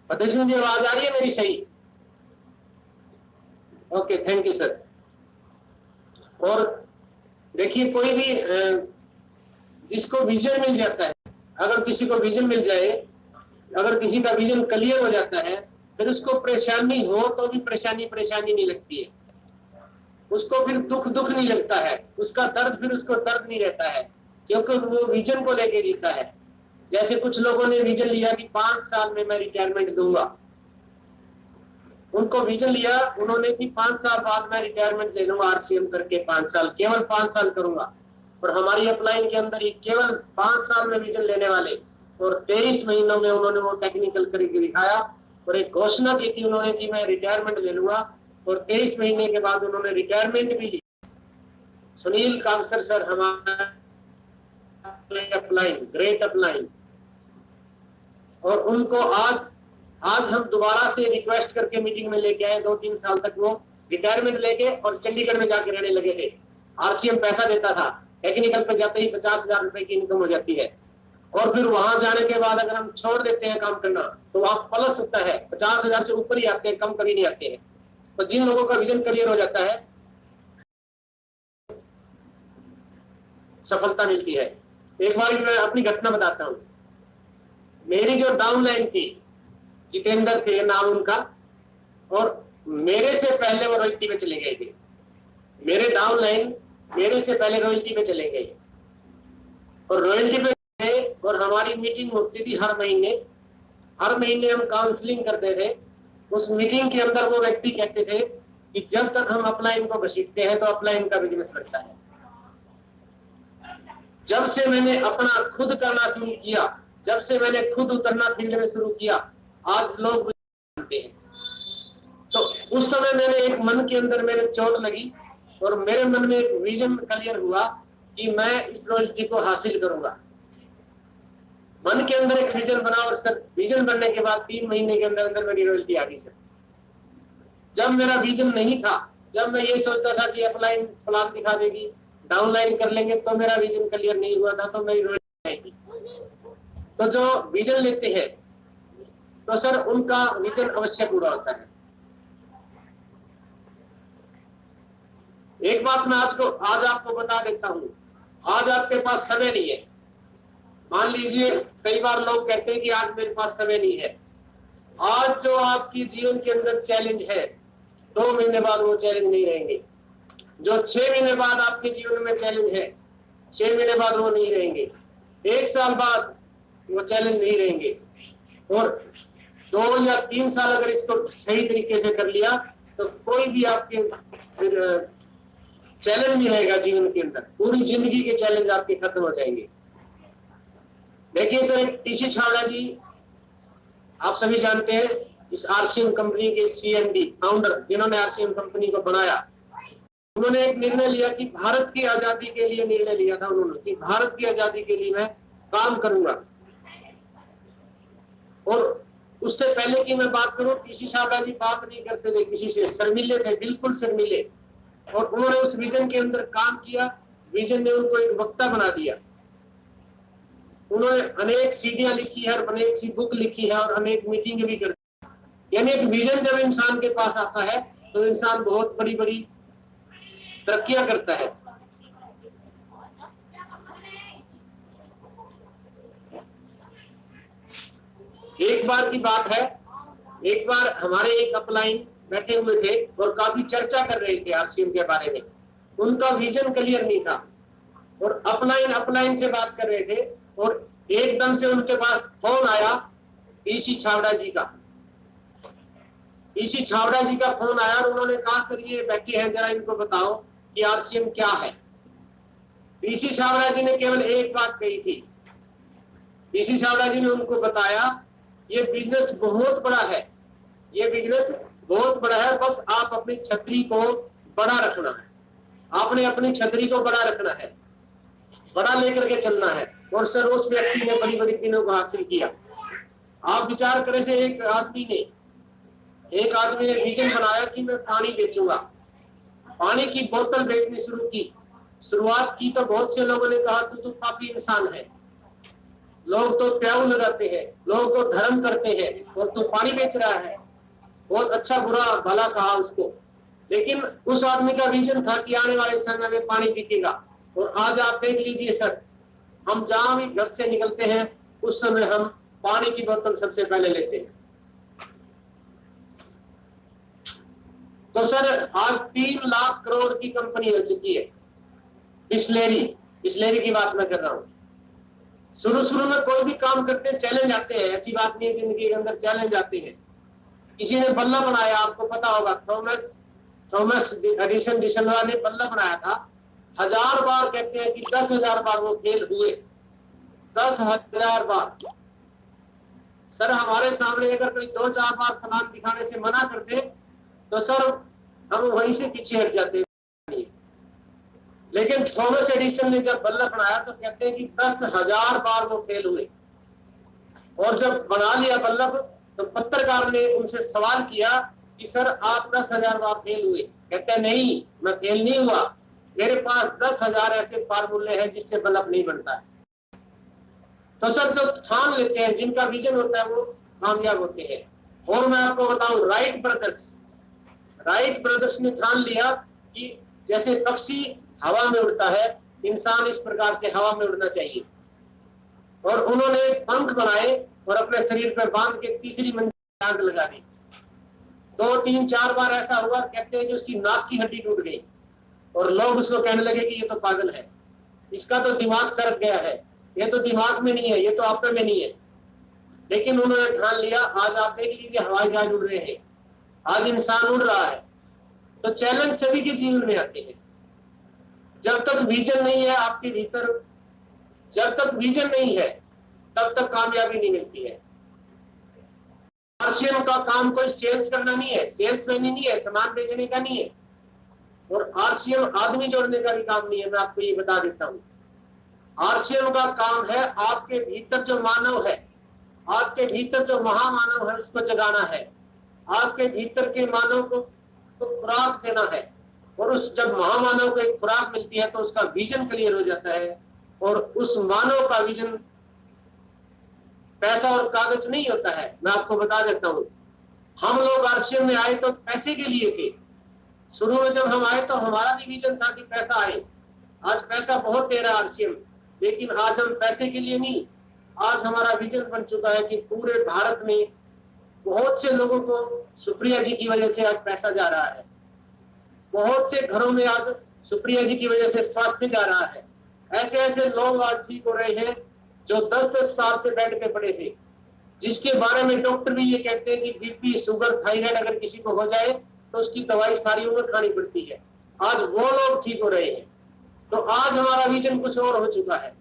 फतेह सिंह जी, आवाज आ रही है मेरी सही? Okay, thank you sir. और देखिए, कोई भी जिसको विजन मिल जाता है, अगर किसी को विजन मिल जाए, अगर किसी का विजन क्लियर हो जाता है, फिर उसको परेशानी हो तो भी परेशानी नहीं लगती है, उसको फिर दुख नहीं लगता है, उसका दर्द फिर उसको दर्द नहीं रहता है, क्योंकि वो विजन को लेके जीता है। जैसे कुछ लोगों ने विजन लिया कि 5 साल में मैं रिटायरमेंट दूंगा, उनको विजन लिया उन्होंने कि 5 साल बाद मैं रिटायरमेंट ले लूंगा, आरसीएम करके 5 साल, केवल 5 साल करूंगा। और हमारी अपलाइन के अंदर ही केवल 5 साल में विजन लेने वाले और 23 महीनों में उन्होंने वो टेक्निकल करके दिखाया और एक घोषणा की थी उन्होंने कि मैं रिटायरमेंट ले लूंगा, और 23 महीने के बाद उन्होंने रिटायरमेंट भी ली। सुनील कावसर सर, हमारे अपलाइन, ग्रेट अपलाइन, और उनको आज हम दोबारा से रिक्वेस्ट करके मीटिंग में लेके आए। 2-3 साल तक वो रिटायरमेंट लेके और चंडीगढ़ में जाके रहने लगे थे। आरसीएम पैसा देता था, टेक्निकल पे जाते ही 50,000 रुपए की इनकम हो जाती है, और फिर वहां जाने के बाद अगर हम छोड़ देते हैं काम करना तो वहां प्लस होता है, 50,000 से ऊपर ही आते हैं, कम कभी नहीं आते हैं। तो जिन लोगों का विजन क्लियर हो जाता है, सफलता मिलती है। एक बार मैं अपनी घटना बताता हूँ। मेरी जो डाउनलाइन थी, जितेंद्र थे नाम उनका, और मेरे से पहले वो रॉयल्टी पे चले गए थे। मेरे डाउनलाइन मेरे से पहले रॉयल्टी पे चले गए, और रॉयल्टी पे थे, और हमारी मीटिंग होती थी हर महीने हम काउंसलिंग करते थे। उस मीटिंग के अंदर वो व्यक्ति कहते थे कि जब तक हम अपलाइन को घसीटते हैं तो अपलाइन का बिजनेस बढ़ता है। जब से मैंने अपना खुद करना शुरू किया, जब से मैंने खुद उतरना फील्ड में शुरू किया, आज लोग जानते हैं। तो उस समय मैंने एक मन के अंदर मेरे चोट लगी और मेरे मन में एक विजन क्लियर हुआ कि मैं इस रॉयल्टी को हासिल करूंगा। मन के अंदर एक विजन बना, और सर विजन बनने के बाद 3 महीने के अंदर अंदर मेरी रॉयल्टी आ गई सर। जब मेरा विजन नहीं था, जब मैं ये सोचता था कि अपलाइन प्लान दिखा देगी, डाउनलाइन कर लेंगे, तो मेरा विजन क्लियर नहीं हुआ था, तो मेरी रॉयल्टी आएगी। तो जो विजन लेते हैं तो सर उनका विजन अवश्य पूरा होता है। एक बात मैं आज आपको बता देता हूं, आज आपके पास समय नहीं है। मान लीजिए कई बार लोग कहते हैं कि आज मेरे पास समय नहीं है। आज जो आपकी जीवन के अंदर चैलेंज है, 2 महीने बाद वो चैलेंज नहीं रहेंगे। जो 6 महीने बाद आपके जीवन में चैलेंज है, 6 महीने बाद वो नहीं रहेंगे। 1 साल बाद वो चैलेंज नहीं रहेंगे, और 2 या 3 साल अगर इसको सही तरीके से कर लिया तो कोई भी आपके फिर चैलेंज नहीं रहेगा जीवन के अंदर। पूरी जिंदगी के चैलेंज आपके खत्म हो जाएंगे। देखिए सर, टीसी छावड़ा जी आप सभी जानते हैं, इस आरसीएम कंपनी के सीएमडी फाउंडर, जिन्होंने आरसीएम कंपनी को बनाया, उन्होंने एक निर्णय लिया कि भारत की आजादी के लिए निर्णय लिया था उन्होंने कि भारत की आजादी के लिए मैं काम करूंगा। और उससे पहले की मैं बात करूं, टीसी छावड़ा जी बात नहीं करते थे किसी से, शर्मीले थे, बिल्कुल शर्मीले, और उन्होंने उस विजन के अंदर काम किया। विजन ने उनको एक वक्ता बना दिया। उन्होंने अनेक सीढ़ियां लिखी है, अनेक सी बुक लिखी है, और अनेक मीटिंग भी करती। यानी एक विजन जब इंसान के पास आता है तो इंसान बहुत बड़ी बड़ी तरक्कियां करता है। एक बार की बात है, एक बार हमारे एक अपलाइन बैठे हुए थे और काफी चर्चा कर रहे थे आरसीएम के बारे में। उनका विजन क्लियर नहीं था, और अपलाइन से बात कर रहे थे, और एकदम से उनके पास फोन आया टीसी छावड़ा जी का। टीसी छावड़ा जी का फोन आया और उन्होंने कहा, सर ये बैठे हैं, जरा इनको बताओ कि आरसीएम क्या है। टीसी छावड़ा जी ने केवल एक बात कही थी। टीसी छावड़ा जी ने उनको बताया, ये बिजनेस बहुत बड़ा है, ये बिजनेस बहुत बड़ा है, बस आप अपनी छतरी को बड़ा रखना है, आपने अपनी छतरी को बड़ा रखना है, बड़ा लेकर के चलना है। और सर उस व्यक्ति ने बड़ी बड़ी चीजों को हासिल किया। आप विचार करें से एक आदमी ने विजन बनाया कि मैं पानी बेचूंगा, पानी की बोतल बेचनी शुरू की। शुरुआत की तो बहुत से लोगों ने कहा तू तो काफी इंसान है, लोग तो प्याऊ लगाते हैं, लोग तो धर्म करते हैं, और तू पानी बेच रहा है। बहुत अच्छा बुरा भला कहा उसको, लेकिन उस आदमी का विजन था कि आने वाले समय में पानी बिकेगा। और आज आप देख लीजिए सर, हम जहां भी घर से निकलते हैं उस समय हम पानी की बोतल सबसे पहले लेते हैं। तो सर आज 3 लाख करोड़ की कंपनी हो चुकी है बिस्लेरी की बात मैं कर रहा हूं। शुरू में कोई भी काम करते हैं चैलेंज आते हैं, ऐसी बात नहीं है, जिंदगी के अंदर चैलेंज आते हैं। किसी ने बल्ला बनाया, आपको पता होगा, थॉमस एडिसन डिसलवा ने बल्ला बनाया था। 1000 बार कहते हैं कि 10,000 बार वो फेल हुए, 10,000 बार। सर हमारे सामने अगर कोई 2-4 बार फलान दिखाने से मना कर दे तो सर हम वहीं से पीछे हट जाते हैं। लेकिन थॉमस एडिसन ने जब बल्ब बनाया तो कहते हैं कि 10,000 बार वो फेल हुए, और जब बना लिया बल्ब तो पत्रकार ने उनसे सवाल किया कि सर आप 10,000 बार फेल हुए। कहते हैं नहीं, मैं फेल नहीं हुआ, मेरे पास 10,000 ऐसे फार्मूले हैं जिससे बल्ब नहीं बनता है। तो सर जो ठान लेते हैं, जिनका विजन होता है, वो कामयाब होते हैं। और मैं आपको बताऊं, राइट ब्रदर्स ने ठान लिया कि जैसे पक्षी हवा में उड़ता है, इंसान इस प्रकार से हवा में उड़ना चाहिए। और उन्होंने पंख बनाए और अपने शरीर पर बांध के तीसरी मंजिल आग लगा दी। 2-3-4 बार ऐसा हुआ, कहते हैं कि उसकी नाक की हड्डी टूट गई और लोग उसको कहने लगे कि ये तो पागल है, इसका तो दिमाग सरक गया है, ये तो दिमाग में नहीं है, ये तो आपे में नहीं है। लेकिन उन्होंने ठान लिया। आज आप देख लीजिए हवाई जहाज उड़ रहे हैं, आज इंसान उड़ रहा है। तो चैलेंज सभी के जीवन में आते हैं। जब तक विजन नहीं है आपके भीतर, जब तक विजन नहीं है तब तक कामयाबी नहीं मिलती है। आरसीएम का काम कोई सेल्स करना नहीं है, सेल्समैन नहीं है, सामान बेचने का नहीं है, और आरसीएम आदमी जोड़ने का भी काम नहीं है। मैं आपको ये बता देता हूं, आरसीएम का काम है आपके भीतर जो मानव है, आपके भीतर जो महामानव है उसको जगाना है, आपके भीतर के मानव को खुराक देना है। और उस जब महामानव को एक खुराक मिलती है तो उसका विजन क्लियर हो जाता है। और उस मानव का विजन पैसा और कागज नहीं होता है। मैं आपको बता देता हूं, हम लोग आरसीएम में आए तो पैसे के लिए थे। शुरू में जब हम आए तो हमारा भी विजन था कि पैसा आए। आज पैसा बहुत दे रहा है आरसीएम, लेकिन आज हम पैसे के लिए नहीं, आज हमारा विजन बन चुका है कि पूरे भारत में बहुत से लोगों को सुप्रिया जी की वजह से आज पैसा जा रहा है, बहुत से घरों में आज सुप्रिया जी की वजह से स्वास्थ्य जा रहा है। ऐसे ऐसे लोग आज ठीक हो रहे हैं जो 10-10 साल से बेड पे पड़े थे, जिसके बारे में डॉक्टर भी ये कहते हैं कि बीपी, शुगर, थायराइड अगर किसी को हो जाए तो उसकी दवाई सारी उम्र खानी पड़ती है। आज वो लोग ठीक हो रहे हैं। तो आज हमारा विजन कुछ और हो चुका है।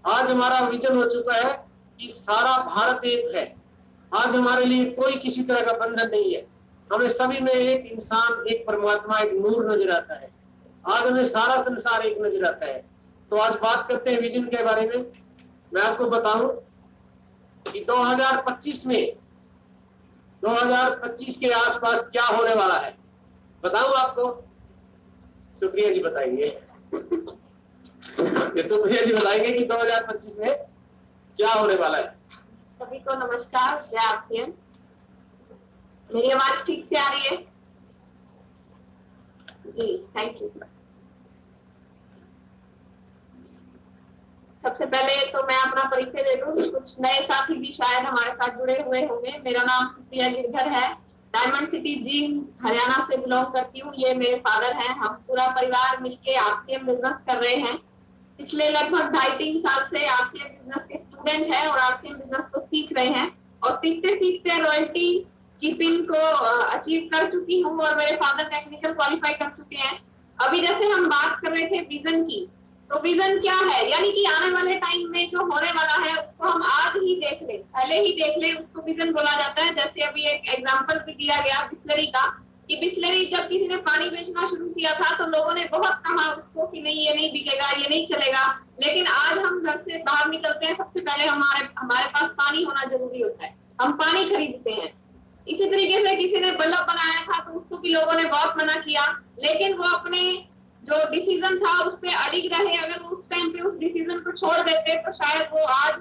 आज हमारा विजन हो चुका है कि सारा भारत एक है। आज हमारे लिए कोई किसी तरह का बंधन नहीं है। हमें सभी में एक इंसान, एक परमात्मा, एक नूर नजर आता है। आज हमें सारा संसार एक नजर आता है। तो आज बात करते हैं विजन के बारे में। मैं आपको बताऊं कि 2025 के आसपास क्या होने वाला है, बताऊं आपको? सुप्रिया जी बताएंगे। सुप्रिया जी बताएंगे कि 2025 में क्या होने वाला है। सभी को नमस्कार, जय आरसीएम। मेरी आवाज ठीक से आ रही है? जी, थैंक यू। सबसे पहले तो मैं अपना परिचय दे दूं, कुछ नए साथी भी शायद हमारे साथ जुड़े हुए होंगे। मेरा नाम सुप्रिया गिरधर है, डायमंड सिटी जींद हरियाणा से बिलोंग करती हूँ। ये मेरे फादर हैं। हम पूरा परिवार मिलके आरसीएम बिजनेस कर रहे हैं। पिछले लगभग 2.5-3 साल से आरसीएम बिजनेस के स्टूडेंट हैं और आरसीएम बिजनेस को सीख रहे हैं, और सीखते सीखते रॉयल्टी की पिन को अचीव कर चुकी हूँ, और मेरे फादर टेक्निकल क्वालिफाई कर चुके हैं। अभी जैसे हम बात कर रहे थे विजन की, तो विजन क्या है, यानी कि आने वाले टाइम में जो होने वाला है उसको हम आज ही देख लें, पहले ही देख लें, उसको विजन बोला जाता है। जैसे अभी एक एग्जांपल भी दिया गया बिस्लरी का, कि बिस्लरी जब किसी ने पानी बेचना शुरू किया था तो लोगों ने बहुत कहा उसको कि नहीं, ये नहीं बिकेगा, ये नहीं चलेगा। लेकिन आज हम घर से बाहर निकलते हैं, सबसे पहले हमारे पास पानी होना जरूरी होता है, हम पानी खरीदते हैं। इसी तरीके से किसी ने बल्ब बनाया था तो उसको भी लोगों ने बहुत मना किया, लेकिन वो अपने जो डिसीजन था उस पर अडिग रहे। अगर वो उस टाइम पे उस डिसीजन को छोड़ देते तो शायद वो आज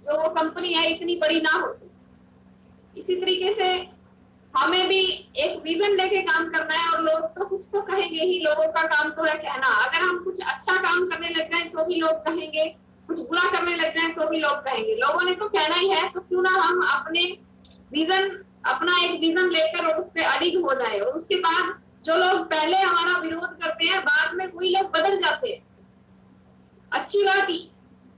जो वो कंपनी है इतनी बड़ी ना होती। इसी तरीके से हमें भी एक विजन लेके काम करना है, और लोग तो कुछ तो कहेंगे ही, लोगों का काम तो है कहना। अगर हम कुछ अच्छा काम करने लग जाए तो भी लोग कहेंगे, कुछ बुरा करने लग जाए तो भी लोग कहेंगे। लोगों ने तो कहना ही है, तो क्यों ना हम अपना एक विजन लेकर और उस पर अडिग हो जाए। और उसके बाद जो लोग पहले हमारा विरोध करते हैं, बाद में कोई लोग बदल जाते हैं। अच्छी बात,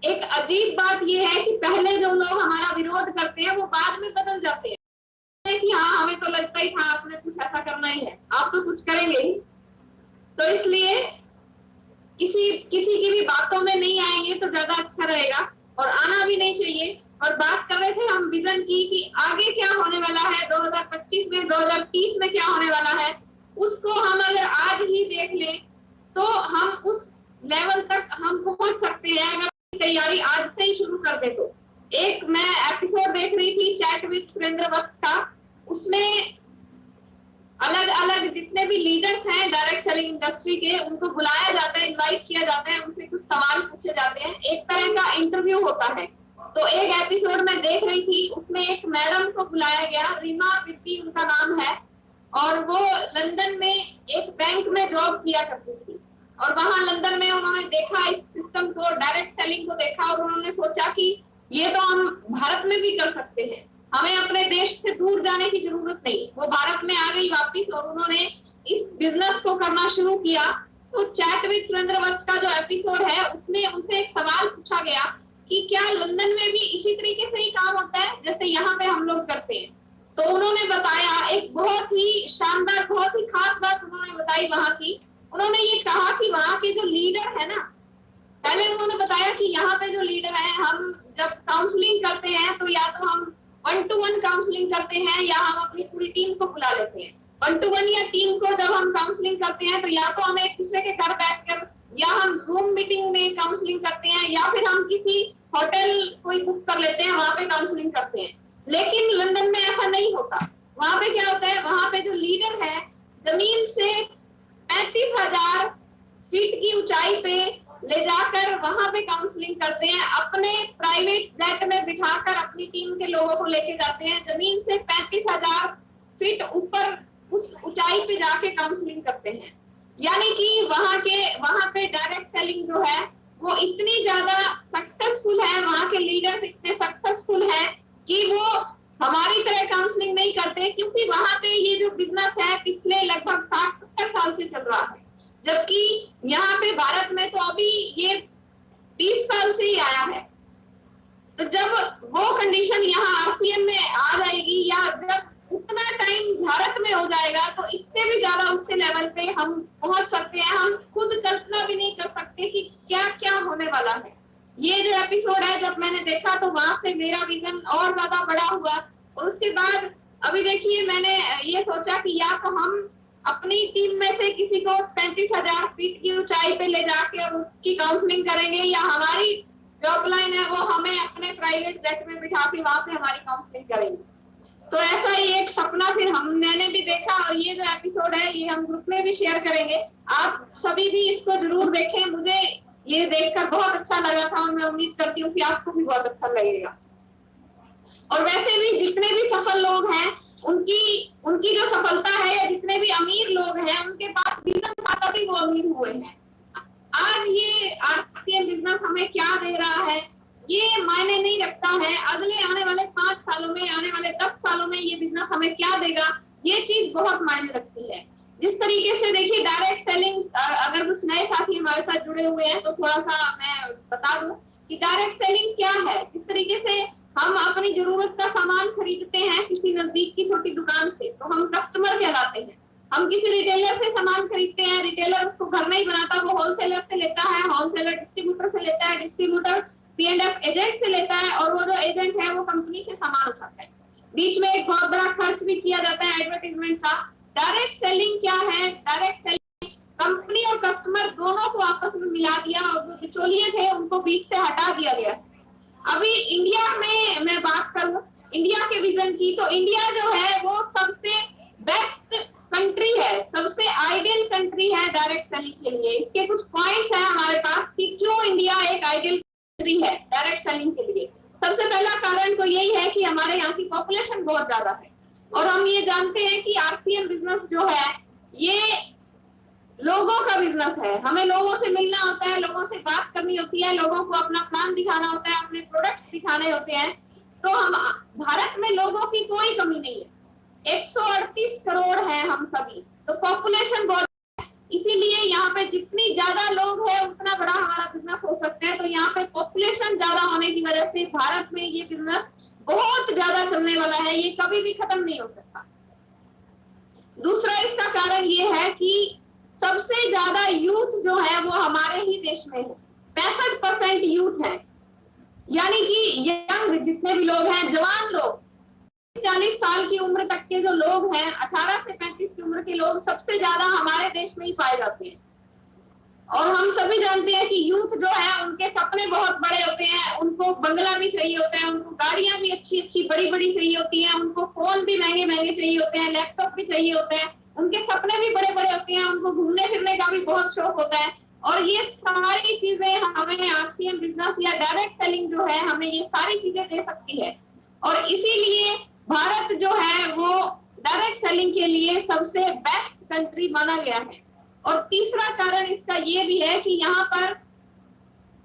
एक अजीब बात यह है कि पहले जो लोग हमारा विरोध करते हैं वो बाद में बदल जाते हैं कि हाँ हमें तो लगता ही था आपने कुछ ऐसा करना ही है, आप तो कुछ करेंगे ही। तो इसलिए किसी की भी बातों में नहीं आएंगे तो ज्यादा अच्छा रहेगा, और आना भी नहीं चाहिए। और बात कर रहे थे हम विजन की कि आगे क्या होने वाला है 2025 में, 2030 में क्या होने वाला है, उसको हम अगर आज ही देख लें तो हम उस लेवल तक हम पहुंच सकते हैं अगर तैयारी आज से ही शुरू कर दे तो। एक मैं एपिसोड देख रही थी चैट विद सुरेंद्र वत्स का, उसमें अलग अलग जितने भी लीडर्स हैं डायरेक्ट सेलिंग इंडस्ट्री के, उनको बुलाया जाता है, इनवाइट किया जाता है, उनसे कुछ सवाल पूछे जाते हैं, एक तरह का इंटरव्यू होता है। तो एक एपिसोड में देख रही थी, उसमें एक मैडम को बुलाया गया, रीमा बिट्टी उनका नाम है, और वो लंदन में एक बैंक में जॉब किया करती थी। और वहां लंदन में उन्होंने देखा इस सिस्टम को, डायरेक्ट सेलिंग को देखा, और उन्होंने सोचा कि ये तो हम भारत में भी कर सकते हैं, हमें अपने देश से दूर जाने की जरूरत नहीं। वो भारत में आ गई वापिस, और उन्होंने इस बिजनेस को करना शुरू किया। तो चैट विद सुरेंद्र वत्स का जो एपिसोड है उसमें उनसे एक सवाल पूछा गया कि क्या लंदन में भी इसी तरीके से ही काम होता है जैसे यहाँ पे हम लोग करते हैं। तो उन्होंने बताया, एक बहुत ही शानदार, बहुत ही खास बात उन्होंने बताई वहां की। उन्होंने ये कहा कि वहां के जो लीडर है ना, पहले उन्होंने बताया कि यहाँ पे जो लीडर है, हम जब काउंसलिंग करते हैं तो या तो हम 1-to-1 काउंसलिंग करते हैं या हम अपनी पूरी टीम को बुला लेते हैं। 1-to-1 या टीम को जब हम काउंसलिंग करते हैं तो या तो हम एक दूसरे के घर बैठकर, या हम जूम मीटिंग में काउंसलिंग करते हैं, या फिर हम किसी होटल कोई बुक कर लेते हैं, वहां पे काउंसलिंग करते हैं। लेकिन लंदन में ऐसा नहीं होता। वहां पे क्या होता है, वहां पे जो लीडर है जमीन से 35,000 फीट की ऊंचाई पे ले जाकर वहां पे काउंसलिंग करते हैं, अपने प्राइवेट जेट में बिठाकर अपनी टीम के लोगों को लेके जाते हैं, जमीन से 35,000 फीट ऊपर उस ऊंचाई पे जाके काउंसलिंग करते हैं। यानी कि वहां पे डायरेक्ट सेलिंग जो है वो इतनी ज्यादा सक्सेसफुल है, वहां के लीडर्स इतने सक्सेसफुल है कि वो हमारी तरह काउंसलिंग नहीं करते, क्योंकि वहां पे ये जो बिजनेस है पिछले लगभग 60-70 साल से चल रहा है। जबकि यहाँ पे भारत में तो अभी ये 20 साल से ही आया है। तो जब वो कंडीशन यहाँ आरसीएम में आ जाएगी, या जब उतना टाइम भारत में हो जाएगा, तो इससे भी ज्यादा ऊंचे लेवल पे हम पहुंच सकते हैं। हम खुद कल्पना भी नहीं कर सकते कि क्या क्या होने वाला है। ये जो एपिसोड है जब मैंने देखा तो वहां से मेरा विजन और ज्यादा बड़ा हुआ। और उसके बाद अभी देखिए, मैंने ये सोचा कि या तो हम अपनी टीम में से किसी को 35,000 फीट की ऊंचाई पे ले जाके और उसकी काउंसलिंग करेंगे, या हमारी जॉब लाइन है वो हमें अपने प्राइवेट जेट में बिठा के वहां पे हमारी काउंसलिंग करेंगे। तो ऐसा ही एक सपना फिर मैंने भी देखा, और ये जो एपिसोड है ये हम ग्रुप में भी शेयर करेंगे। आप सभी भी इसको जरूर देखें। मुझे ये देखकर बहुत अच्छा लगा था, और मैं उम्मीद करती हूँ कि आपको भी बहुत अच्छा लगेगा। और वैसे भी जितने भी सफल लोग हैं उनकी जो सफलता है, या जितने भी अमीर लोग हैं उनके पास बिजनेस था तभी वो अमीर हुए हैं। आज ये आरसीएम बिजनेस हमें क्या दे रहा है ये मायने नहीं रखता है। अगले आने वाले 5 सालों में, आने वाले 10 सालों में ये बिजनेस हमें क्या देगा, ये चीज बहुत मायने रखती है। जिस तरीके से देखिए डायरेक्ट सेलिंग, अगर कुछ नए साथी हमारे साथ जुड़े हुए हैं तो थोड़ा सा मैं बता दूं कि डायरेक्ट सेलिंग क्या है। जिस तरीके से हम अपनी जरूरत का सामान खरीदते हैं किसी नजदीक की छोटी दुकान से, तो हम कस्टमर कहलाते हैं। हम किसी रिटेलर से सामान खरीदते हैं, रिटेलर उसको घर में ही बनाता, वो होलसेलर से लेता है, होलसेलर डिस्ट्रीब्यूटर से लेता है, डिस्ट्रीब्यूटर P&F एजेंट से लेता है, और वो जो एजेंट है वो कंपनी से सामान उठाता है। बीच में एक बहुत बड़ा खर्च भी किया जाता है एडवर्टाइजमेंट का। डायरेक्ट सेलिंग क्या है? डायरेक्ट सेलिंग कंपनी और कस्टमर दोनों को आपस में मिला दिया, और जो बिचौलिए थे उनको बीच से हटा दिया गया। अभी इंडिया में मैं बात करूं इंडिया के विजन की, तो इंडिया जो है वो सबसे बेस्ट कंट्री है, सबसे आइडियल कंट्री है डायरेक्ट सेलिंग के लिए। इसके कुछ पॉइंट्स हैं हमारे पास कि क्यों इंडिया एक आइडियल कंट्री है डायरेक्ट सेलिंग के लिए। सबसे पहला कारण तो यही है कि हमारे यहाँ की पॉपुलेशन बहुत ज्यादा है, और हम ये जानते हैं कि आरसीएम बिजनेस जो है ये लोगों का बिजनेस है। हमें लोगों से मिलना होता है, लोगों से बात करनी होती है, लोगों को अपना प्लान दिखाना होता है, अपने प्रोडक्ट्स दिखाने होते हैं। तो हम भारत में लोगों की कोई कमी नहीं है, 138 करोड़ है हम सभी, तो पॉपुलेशन बहुत है। इसीलिए यहाँ पे जितनी ज्यादा लोग हैं उतना बड़ा हमारा बिजनेस हो सकता है। तो यहाँ पे पॉपुलेशन ज्यादा होने की वजह से भारत में ये बिजनेस बहुत ज्यादा चलने वाला है, ये कभी भी खत्म नहीं हो सकता। दूसरा इसका कारण ये है कि सबसे ज्यादा यूथ जो है वो हमारे ही देश में है, 65% यूथ है, यानी कि यंग जितने भी लोग हैं, जवान लोग, 40 साल की उम्र तक के जो लोग हैं, 18 से 35 की उम्र के लोग सबसे ज्यादा हमारे देश में ही पाए जाते हैं। और हम सभी जानते हैं कि यूथ जो है उनके सपने बहुत बड़े होते हैं, उनको बंगला भी चाहिए होता है, उनको गाड़ियां भी अच्छी अच्छी बड़ी बड़ी चाहिए होती हैं, उनको फोन भी महंगे महंगे चाहिए होते हैं, लैपटॉप भी चाहिए होते हैं, उनके सपने भी बड़े बड़े होते हैं, उनको घूमने फिरने का भी बहुत शौक होता है। और ये सारी चीजें हमें आरसीएम बिजनेस या डायरेक्ट सेलिंग जो है हमें ये सारी चीजें दे सकती है। और इसीलिए भारत जो है वो डायरेक्ट सेलिंग के लिए सबसे बेस्ट कंट्री माना गया है। और तीसरा कारण इसका ये भी है कि यहाँ पर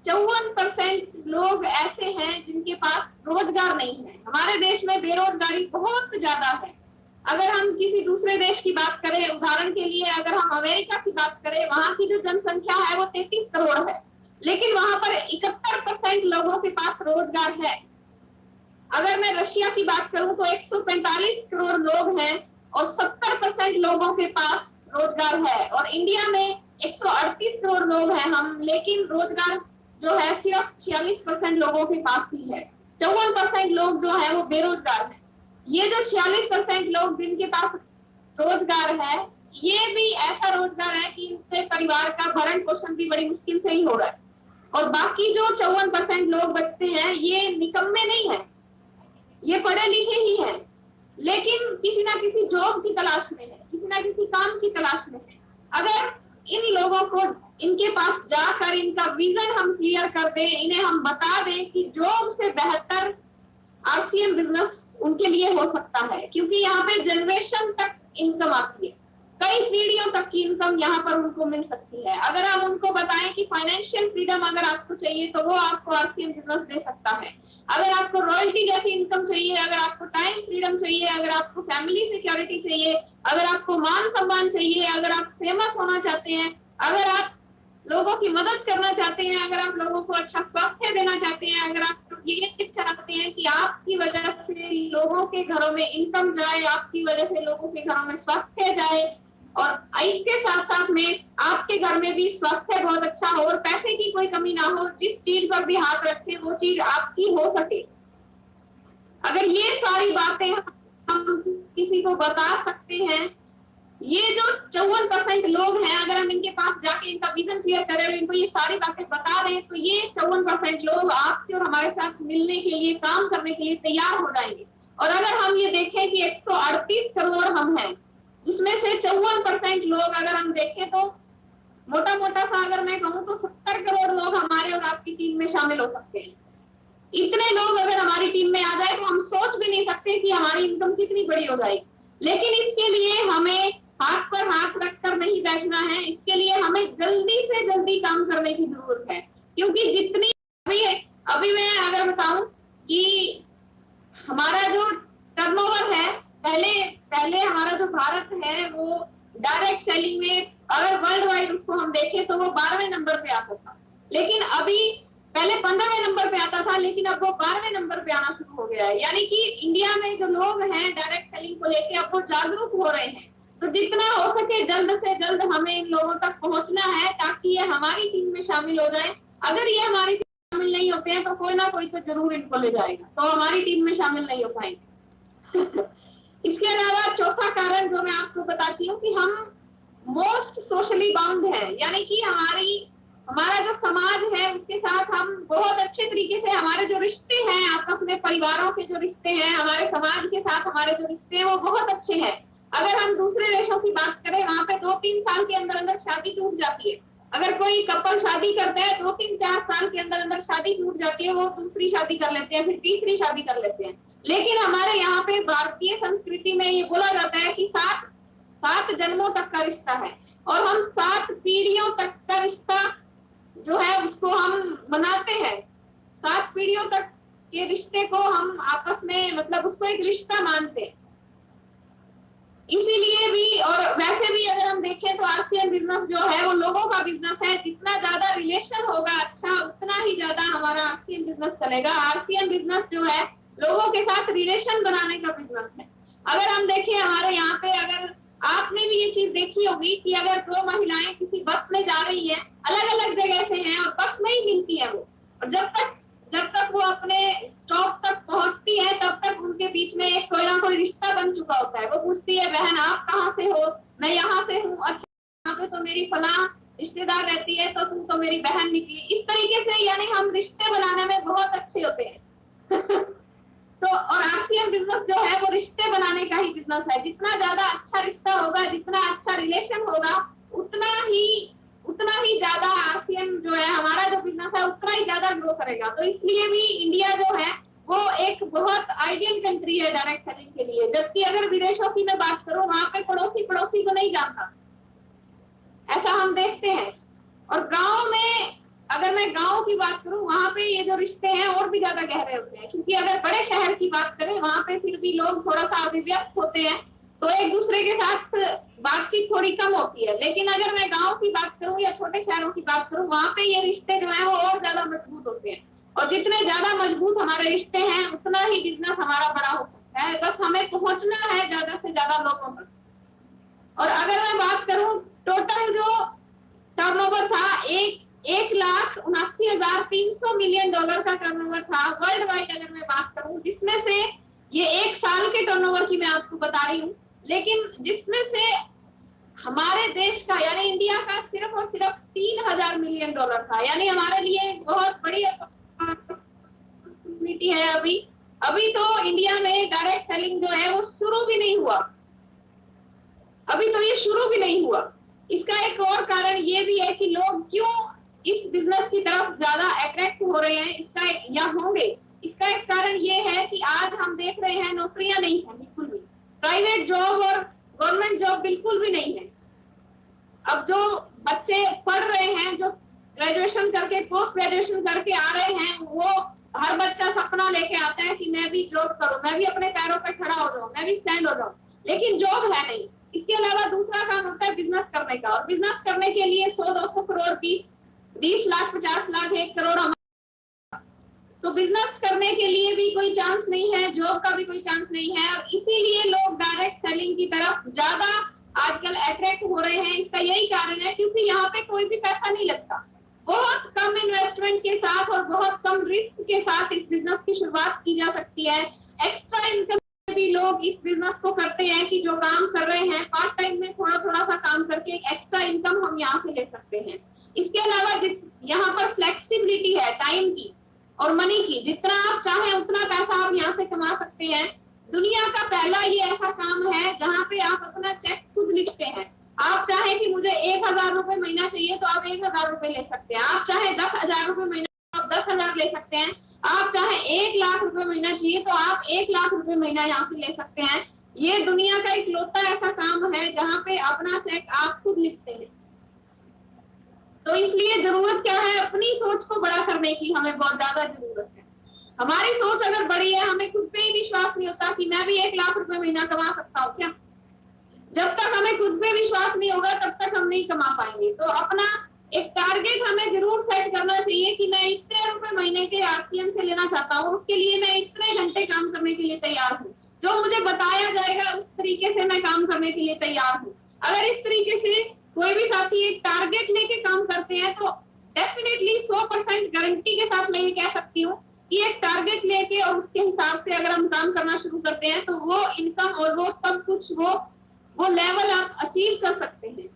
54% लोग ऐसे हैं जिनके पास रोजगार नहीं है। हमारे देश में बेरोजगारी बहुत ज्यादा है। अगर हम किसी दूसरे देश की बात करें, उदाहरण के लिए अगर हम अमेरिका की बात करें, वहां की जो जनसंख्या है वो 33 करोड़ है, लेकिन वहां पर 71% लोगों के पास रोजगार है। अगर मैं रशिया की बात करूं तो 145 करोड़ लोग हैं और 70% लोगों के पास रोजगार है। और इंडिया में 138 करोड़ लोग हैं हम, लेकिन रोजगार जो है सिर्फ 46% लोगों के पास ही है। 54% लोग जो है वो बेरोजगार है। ये जो 46% लोग जिनके पास रोजगार है, ये भी ऐसा रोजगार है कि इससे परिवार का भरण पोषण भी बड़ी मुश्किल से ही हो रहा है। और बाकी जो 54% लोग बचते हैं ये निकम्मे नहीं है, ये पढ़े लिखे ही हैं, लेकिन किसी ना किसी जॉब की तलाश में है, किसी ना किसी काम की तलाश में है। अगर इन लोगों को इनके पास जाकर इनका विजन हम क्लियर कर दें, इन्हें हम बता दें कि जॉब से बेहतर आरसीएम बिजनेस उनके लिए हो सकता है, क्योंकि यहाँ पे जनरेशन तक इनकम आती है, कई पीढ़ियों तक की इनकम यहाँ पर उनको मिल सकती है। अगर हम उनको बताएं कि फाइनेंशियल फ्रीडम अगर आपको चाहिए तो वो आपको आरसीएम बिजनेस दे सकता है। अगर आपको रॉयल्टी जैसी इनकम चाहिए, अगर आपको टाइम फ्रीडम चाहिए, अगर आपको फैमिली सिक्योरिटी चाहिए, अगर आपको मान सम्मान चाहिए, अगर आप फेमस होना चाहते हैं, अगर आप लोगों की मदद करना चाहते हैं, अगर आप लोगों को अच्छा स्वास्थ्य देना चाहते हैं, अगर आप ये चाहते हैं कि आपकी वजह से लोगों के घरों में इनकम जाए, आपकी वजह से लोगों के घरों में स्वास्थ्य जाए, और इसके साथ साथ में आपके घर में भी स्वास्थ्य बहुत अच्छा हो और पैसे की कोई कमी ना हो, जिस चीज पर भी हाथ रखे वो चीज आपकी हो सके, अगर ये सारी बातें हम किसी को बता सकते हैं, ये जो 54% लोग हैं, अगर हम इनके पास जाके इनका विजन क्लियर करें और इनको ये सारी बातें बता दें, तो ये 54% लोग आपसे और हमारे साथ मिलने के लिए, काम करने के लिए तैयार हो जाएंगे। और अगर हम ये देखें कि 138 करोड़ हम हैं, जिसमें से 54% लोग अगर हम देखें तो मोटा मोटा सा अगर मैं कहूँ तो 70 करोड़ लोग हमारे और आपकी टीम में शामिल हो सकते हैं। इतने लोग अगर हमारी टीम में आ जाए तो हम सोच भी नहीं सकते कि हमारी इनकम कितनी बड़ी हो जाएगी। लेकिन इसके लिए हमें हाथ पर हाथ रखकर नहीं बैठना है, इसके लिए हमें जल्दी से जल्दी काम करने की जरूरत है। क्योंकि जितनी अभी मैं अगर बताऊं कि हमारा जो टर्नओवर है, पहले हमारा जो भारत है वो डायरेक्ट सेलिंग में अगर वर्ल्ड वाइड उसको हम देखें तो वो 12वें नंबर पे आता था, लेकिन अभी पहले 15वें नंबर पे आता था, लेकिन अब वो 12वें नंबर पे आना शुरू हो गया है। यानी कि इंडिया में जो लोग हैं डायरेक्ट सेलिंग को लेके अब वो जागरूक हो रहे हैं। तो जितना हो सके जल्द से जल्द हमें इन लोगों तक पहुंचना है ताकि ये हमारी टीम में शामिल हो जाए। अगर ये हमारी टीम में शामिल नहीं होते हैं तो कोई ना कोई तो जरूर इनको ले जाएगा, तो हमारी टीम में शामिल नहीं हो पाएंगे। इसके अलावा चौथा कारण जो मैं आपको बताती हूँ कि हम मोस्ट सोशली बाउंड है, यानी कि हमारा जो समाज है उसके साथ हम बहुत अच्छे तरीके से, हमारे जो रिश्ते हैं आपस में, परिवारों के जो रिश्ते हैं, हमारे समाज के साथ हमारे जो रिश्ते हैं वो बहुत अच्छे हैं। अगर हम दूसरे देशों की बात करें, वहां पे 2-3 साल के अंदर अंदर शादी टूट जाती है, अगर कोई कपल शादी करता है 2-3-4 साल के अंदर अंदर शादी टूट जाती है, वो दूसरी शादी कर लेते हैं, फिर तीसरी शादी कर लेते हैं। लेकिन हमारे यहाँ पे भारतीय संस्कृति में ये बोला जाता है कि 7 जन्मों तक का रिश्ता है, और हम 7 पीढ़ियों तक का रिश्ता जो है उसको हम मनाते हैं। 7 पीढ़ियों तक के रिश्ते को हम आपस में मतलब उसको एक रिश्ता मानते हैं। इसीलिए भी और वैसे भी अगर हम देखें तो आरसीएम बिजनेस जो है वो लोगों का बिजनेस है। जितना ज्यादा रिलेशन होगा अच्छा, उतना ही ज्यादा हमारा आरसीएम बिजनेस चलेगा। आरसीएम बिजनेस जो है लोगों के साथ रिलेशन बनाने का बिजनेस है। अगर हम देखें हमारे यहाँ पे, अगर आपने भी ये चीज देखी होगी कि अगर 2 महिलाएं किसी बस में जा रही है, अलग अलग जगह से हैं और बस में ही मिलती है वो, और जब तक वो अपने स्टॉप तक पहुंचती है तब तक उनके बीच में एक कोई ना कोई रिश्ता बन चुका होता है। वो पूछती है, बहन आप कहाँ से हो? मैं यहाँ से हूँ। अच्छा, यहाँ पे तो मेरी फलां रिश्तेदार रहती है, तो तुम तो मेरी बहन निकली। इस तरीके से यानी हम रिश्ते बनाने में बहुत अच्छे होते हैं। तो और आरसीएम बिजनेस जो है वो रिश्ते बनाने का ही बिजनेस है। जितना ज्यादा अच्छा रिश्ता होगा, जितना अच्छा रिलेशन होगा, उतना ही ज्यादा आरसीएम जो है हमारा जो बिजनेस है उतना ही ज्यादा ग्रो करेगा। तो इसलिए भी इंडिया जो है वो एक बहुत आइडियल कंट्री है डायरेक्ट सेलिंग के लिए। जबकि अगर विदेशों की मैं बात करूं, वहां पे पड़ोसी को नहीं जानता, ऐसा हम देखते हैं। और गांव में अगर मैं गांव की बात करूं, वहां पे ये जो रिश्ते हैं और भी ज्यादा गहरे होते हैं। क्योंकि अगर बड़े शहर की बात करें, वहां पे फिर भी लोग थोड़ा सा अभिव्यक्त होते हैं, तो एक दूसरे के साथ बातचीत थोड़ी कम होती है। लेकिन अगर मैं गांव की बात करूं या छोटे शहरों की बात करूं, वहां पे ये रिश्ते जो है वो और ज्यादा मजबूत होते हैं। और जितने ज्यादा मजबूत हमारे रिश्ते हैं, उतना ही बिजनेस हमारा बड़ा हो सकता है। बस हमें पहुंचना है ज्यादा से ज्यादा लोगों तक। और अगर मैं बात करूं, टोटल जो टर्नओवर था 1,79,300 मिलियन डॉलर का टर्नओवर था वर्ल्ड वाइड। अगर मैं बात करूं, जिसमें से ये एक साल के टर्नओवर की मैं आपको बता रही हूँ, लेकिन जिसमें से हमारे देश का यानी इंडिया का सिर्फ और सिर्फ 3,000 मिलियन डॉलर था। यानी हमारे लिए बहुत बड़ी अपॉर्चुनिटी है। अभी तो इंडिया में डायरेक्ट सेलिंग जो है वो शुरू भी नहीं हुआ। अभी तो ये शुरू भी नहीं हुआ। इसका एक और कारण ये भी है कि लोग क्यों इस बिजनेस की तरफ ज्यादा अट्रैक्ट हो रहे हैं, इसका एक कारण ये है कि आज हम देख रहे हैं नौकरियां नहीं है बिल्कुल भी। प्राइवेट जॉब और गवर्नमेंट जॉब बिल्कुल भी नहीं है। अब जो बच्चे पढ़ रहे हैं, जो ग्रेजुएशन करके पोस्ट ग्रेजुएशन करके आ रहे हैं, वो हर बच्चा सपना लेके आता है कि मैं भी जॉब करूं, मैं भी अपने पैरों पे खड़ा हो जाऊं, मैं भी स्टैंड हो जाऊं। लेकिन जॉब है नहीं। इसके अलावा दूसरा काम होता है बिजनेस करने का, और बिजनेस करने के लिए 100-200 करोड़, 20 लाख, 50 लाख, 1 करोड़ तो बिजनेस करने के लिए भी कोई चांस नहीं है, जॉब का भी कोई चांस नहीं है। और इसीलिए लोग डायरेक्ट सेलिंग की तरफ ज्यादा आजकल अट्रैक्ट हो रहे हैं। इसका यही कारण है क्योंकि यहाँ पे कोई भी पैसा नहीं लगता। बहुत कम इन्वेस्टमेंट के साथ और बहुत कम रिस्क के साथ इस बिजनेस की शुरुआत की जा सकती है। एक्स्ट्रा इनकम भी लोग इस बिजनेस को करते हैं कि जो काम कर रहे हैं पार्ट टाइम में थोड़ा थोड़ा सा काम करके एक एक्स्ट्रा इनकम हम यहाँ से ले सकते हैं। इसके अलावा यहाँ पर फ्लेक्सिबिलिटी है टाइम की और मनी की। जितना आप चाहें उतना पैसा आप यहाँ से कमा सकते हैं। दुनिया का पहला ये ऐसा काम है जहाँ पे आप अपना चेक खुद लिखते हैं। आप चाहे कि मुझे 1,000 रुपए महीना चाहिए तो आप 1,000 रुपए ले सकते हैं। आप चाहे 10,000 रुपए महीना तो आप 10,000 ले सकते हैं। आप चाहे 1,00,000 रुपए महीना चाहिए तो आप 1,00,000 रुपए महीना यहाँ से ले सकते हैं। ये दुनिया का इकलौता ऐसा काम है जहाँ पे अपना चेक आप खुद लिखते हैं। तो इसलिए जरूरत क्या है, अपनी सोच को बड़ा करने की हमें बहुत ज्यादा जरूरत है। हमारी सोच अगर बड़ी है, हमें खुद पे ही विश्वास नहीं होता कि मैं भी 1,00,000 रुपए महीना कमा सकता हूँ क्या। जब तक हमें खुद पे विश्वास नहीं होगा तब तक हम नहीं कमा पाएंगे। तो अपना एक टारगेट हमें जरूर सेट करना चाहिए कि मैं इतने रुपए महीने के आरसीएम से लेना चाहता हूँ, उसके लिए मैं इतने घंटे काम करने के लिए तैयार हूँ। जो मुझे बताया जाएगा उस तरीके से मैं काम करने के लिए तैयार हूँ। अगर इस तरीके से कोई भी साथी एक टारगेट लेके काम करते हैं तो डेफिनेटली 100% गारंटी के साथ मैं ये कह सकती हूँ कि एक टारगेट लेके और उसके हिसाब से अगर हम काम करना शुरू करते हैं तो वो इनकम और वो सब कुछ वो लेवल आप अचीव कर सकते हैं।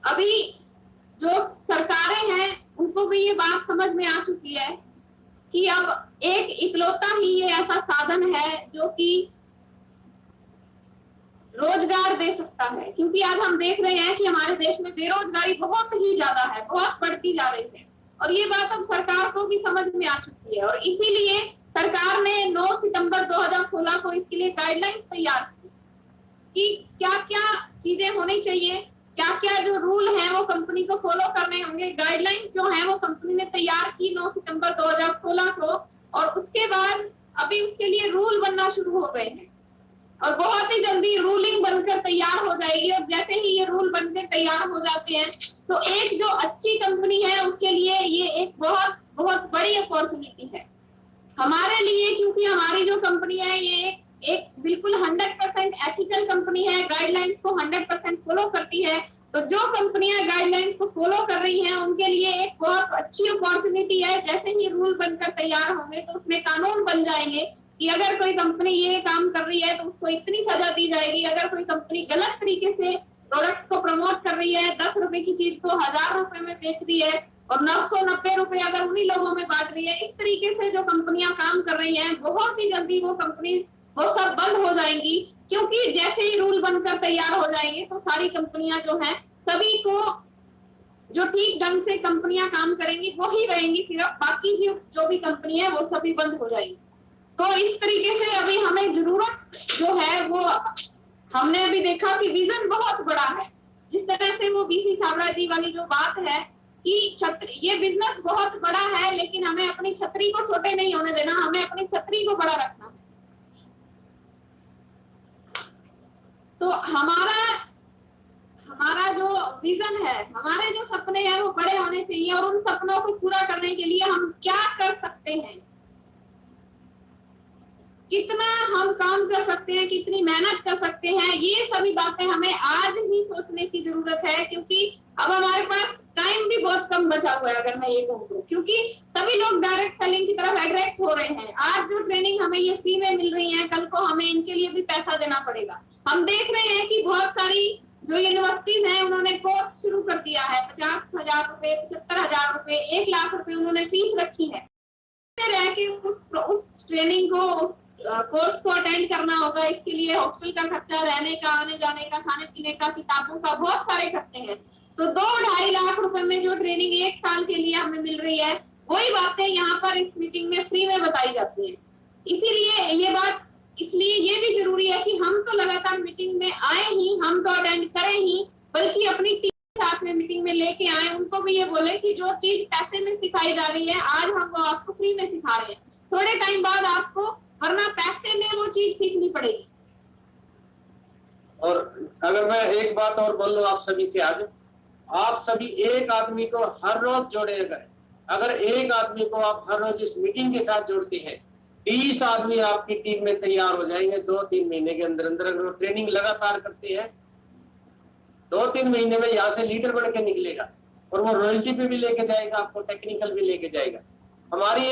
अभी जो सरकारें हैं उनको भी ये बात समझ में आ चुकी है कि अब एक इकलौता ही ये ऐसा साधन है जो कि रोजगार रोजगार दे सकता है। क्योंकि आज हम देख रहे हैं कि हमारे देश में बेरोजगारी बहुत ही ज्यादा है, बहुत बढ़ती जा रही है, और ये बात अब सरकार को भी समझ में आ चुकी है। और इसीलिए सरकार ने 9 सितंबर 2016 को इसके लिए गाइडलाइंस तैयार की कि क्या क्या चीजें होनी चाहिए, क्या क्या जो रूल है वो कंपनी को फॉलो करने होंगे। गाइडलाइंस जो है वो कंपनी ने तैयार की 9 सितंबर 2016 को, और उसके बाद अभी उसके लिए रूल बनना शुरू हो गए हैं और बहुत ही जल्दी रूलिंग बनकर तैयार हो जाएगी। और जैसे ही ये रूल बनकर तैयार हो जाते हैं तो एक जो अच्छी कंपनी है उसके लिए ये एक बहुत बहुत बड़ी अपॉर्चुनिटी है हमारे लिए, क्योंकि हमारी जो कंपनी है ये एक बिल्कुल 100% एथिकल कंपनी है, गाइडलाइंस को 100% फॉलो करती है। तो जो कंपनियां गाइडलाइंस को फॉलो कर रही हैं उनके लिए एक बहुत अच्छी अपॉर्चुनिटी है। जैसे ही रूल बनकर तैयार होंगे तो उसमें कानून बन जाएंगे कि अगर कोई कंपनी ये काम कर रही है तो उसको इतनी सजा दी जाएगी। अगर कोई कंपनी गलत तरीके से प्रोडक्ट को प्रमोट कर रही है, 10 रुपए की चीज को 1000 रुपए में बेच रही है और 990 रुपए अगर उन्हीं लोगों में बांट रही है, इस तरीके से जो कंपनियां काम कर रही हैं बहुत ही जल्दी वो कंपनी वो सब बंद हो जाएंगी। क्योंकि जैसे ही रूल बनकर तैयार हो जाएंगे तो सारी कंपनियां जो है सभी को जो ठीक ढंग से कंपनियां काम करेंगी वो ही रहेंगी, सिर्फ बाकी जो भी कंपनी है वो सभी बंद हो जाएंगी। तो इस तरीके से अभी हमें जरूरत जो है वो हमने अभी देखा कि विजन बहुत बड़ा है। जिस तरह से वो बीसी छाबड़ा जी वाली जो बात है कि ये बिजनेस बहुत बड़ा है लेकिन हमें अपनी छतरी को छोटे नहीं होने देना, हमें अपनी छतरी को बड़ा रखना है। तो हमारा जो विजन है, हमारे जो सपने हैं वो बड़े होने चाहिए और उन सपनों को पूरा करने के लिए हम क्या कर सकते हैं, कितना हम काम कर सकते हैं, कितनी मेहनत कर सकते हैं, ये सभी बातें हमें आज ही सोचने की जरूरत है। क्योंकि अब हमारे पास टाइम भी बहुत कम बचा हुआ है, अगर मैं ये कहूँ तो, क्योंकि सभी लोग डायरेक्ट सेलिंग की तरफ अट्रैक्ट हो रहे हैं। आज जो ट्रेनिंग हमें ये फ्री में मिल रही है, कल को हमें इनके लिए भी पैसा देना पड़ेगा। हम देख रहे हैं कि बहुत सारी जो यूनिवर्सिटीज हैं उन्होंने कोर्स शुरू कर दिया है, 50,000 रुपए, 75,000 रुपए, 1 लाख रुपए उन्होंने फीस रखी है। रह के उस ट्रेनिंग को, उस कोर्स को अटेंड करना होगा। इसके लिए हॉस्टल का खर्चा, रहने का, आने जाने का, खाने पीने का, किताबों का, बहुत सारे खर्चे हैं। तो 2-2.5 लाख रुपए में जो ट्रेनिंग 1 साल के लिए हमें मिल रही है, वही बातें यहाँ पर इस मीटिंग में फ्री में बताई जाती है। इसीलिए ये बात, इसलिए ये भी जरूरी है कि हम तो लगातार मीटिंग में आए ही, हम तो अटेंड करें ही, बल्कि अपनी टीम साथ में मीटिंग में लेके आए। उनको भी ये बोले कि जो चीज पैसे में सिखाई जा रही है आज हम वो आपको फ्री में सिखा रहे हैं, थोड़े टाइम बाद आपको वरना पैसे में वो चीज सीखनी पड़ेगी। और अगर मैं एक बात और बोल लूं आप सभी से, आज आप सभी एक आदमी को हर रोज जोड़े, अगर एक आदमी को आप हर रोज इस मीटिंग के साथ जोड़ते हैं, 30 आदमी आपकी टीम में तैयार हो जाएंगे 2-3 महीने के अंदर अंदर। अगर वो ट्रेनिंग लगातार करते हैं 2-3 महीने में यहाँ से लीडर बन के निकलेगा और वो रॉयल्टी पे भी लेके जाएगा, आपको टेक्निकल भी लेके जाएगा। हमारी